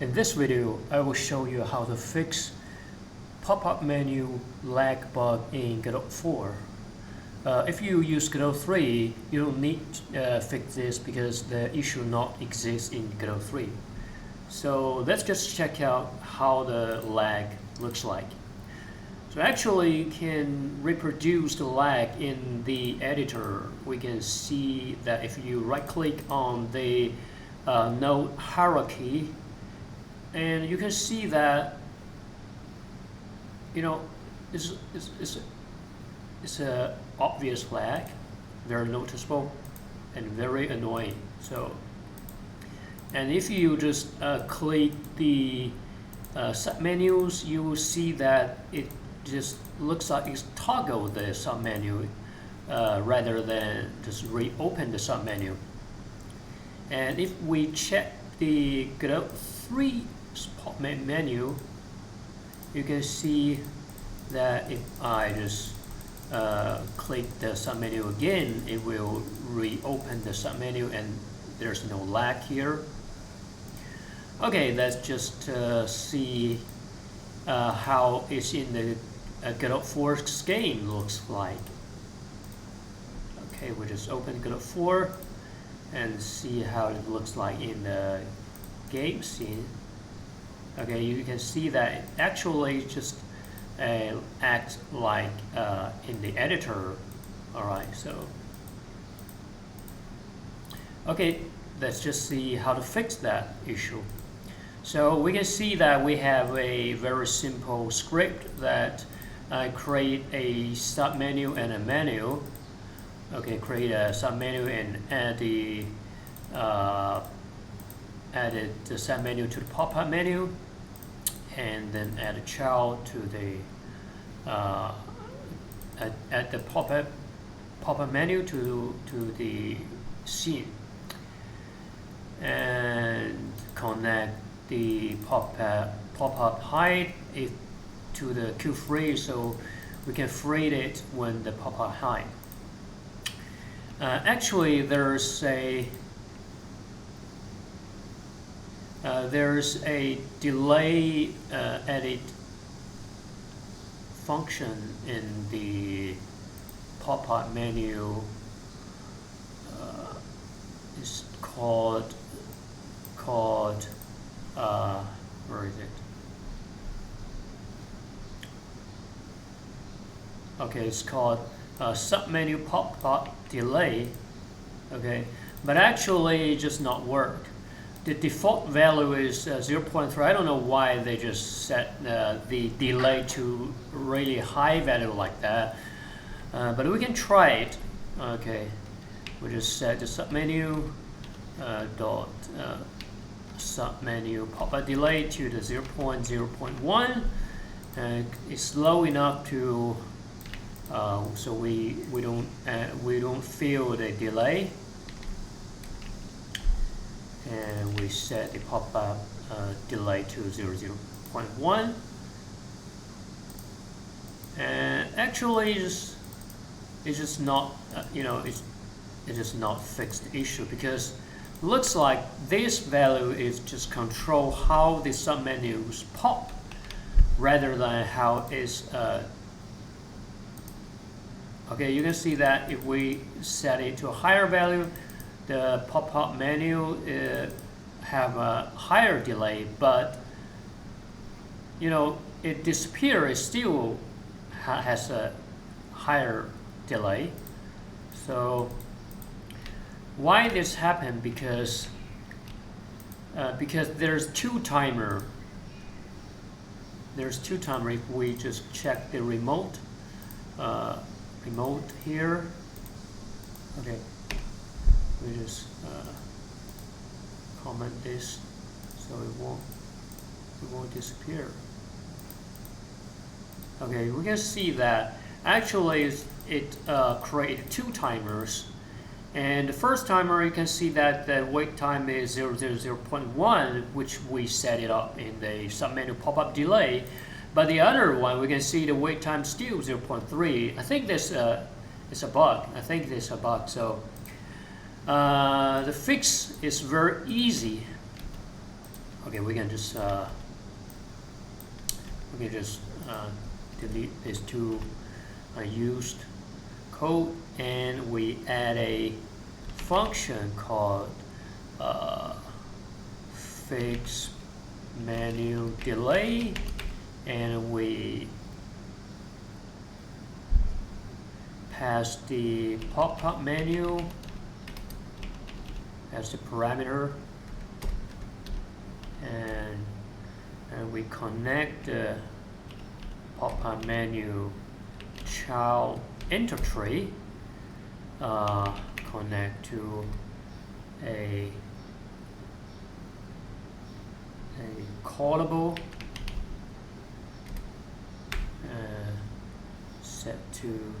In this video, I will show you how to fix pop-up menu lag bug in Godot 4. If you use Godot 3, you don't need to fix this because the issue not exists in Godot 3. So let's just check out how the lag looks like. So actually you can reproduce the lag in the editor. We can see that if you right click on the node hierarchy, and you can see that it's a obvious lag, very noticeable and very annoying. So, and if you just click the submenus, you will see that it just looks like it's toggled the submenu rather than just reopen the submenu. And if we check the Godot 3 menu, you can see that if I just click the submenu again, it will reopen the submenu and there's no lag here. Okay, let's just see how it's in the Godot 4 game looks like. Okay, we just open Godot 4 and see how it looks like in the game scene. Okay, you can see that it actually just acts like in the editor. Alright, so okay, let's just see how to fix that issue. So we can see that we have a very simple script that create a submenu and a menu. Okay, create a submenu and added the submenu to the pop-up menu, and then add a child to the add the pop-up menu to the scene, and connect the pop-up hide to the Q free, so we can free it when the pop-up hide. Actually, there's a delay edit function in the pop-up menu. It's called where is it? Okay, it's called submenu pop-up delay. Okay, but actually it just not work. The default value is 0.3. I don't know why they just set the delay to really high value like that, but we can try it. Okay, we just set the submenu dot submenu pop-up delay to the 0.0.1, and it's slow enough to so we don't feel the delay. And we set the pop-up delay to 0.1, and actually it's just not it's just not fixed the issue, because it looks like this value is just control how the submenus pop rather than how it's okay, you can see that if we set it to a higher value, the pop-up menu have a higher delay, but it disappears, it still has a higher delay. So why this happened? Because there's two timer. If we just check the remote here. Okay, we just comment this so it won't disappear. Okay, we can see that actually it created two timers, and the first timer, you can see that the wait time is 0.1, which we set it up in the submenu pop-up delay. But the other one, we can see the wait time still 0.3. I think this is a bug. So the fix is very easy. Okay, we can just delete these two unused code, and we add a function called fix menu delay, and we pass the pop-up menu as the parameter, and we connect the pop-up menu child intertree, connect to a callable, set to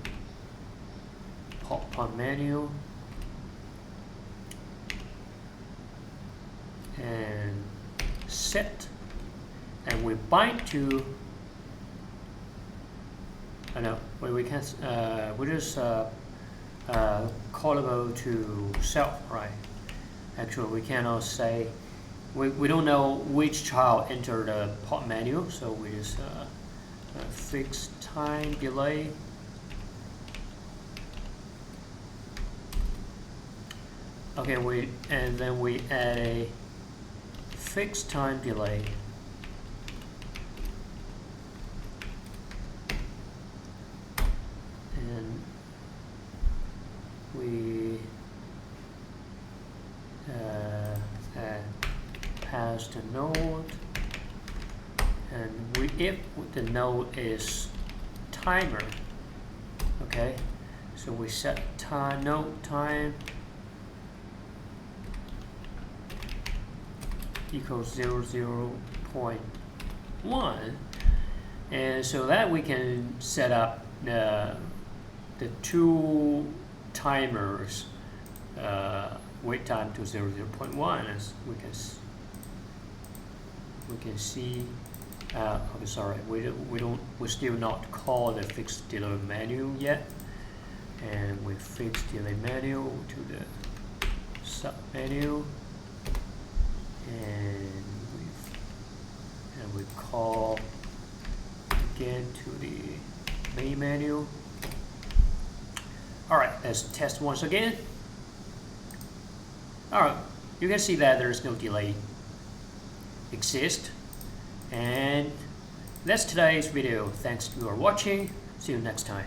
pop-up menu, and set, and we bind to we can we just callable to self, right? Actually, we cannot say, we don't know which child entered the pop menu, so we just fix time delay. Okay, and then we add a fixed time delay. And we pass the node, and if the node is timer, okay, so we set node time equals 0.1, and so that we can set up the two timers wait time to 0.1, as we can see. Okay, sorry, we still not call the fixed delay menu yet, and we fix delay menu to the sub menu, and we call again to the main menu. All right, let's test once again. All right, you can see that there's no delay exist. And that's today's video. Thanks for watching. See you next time.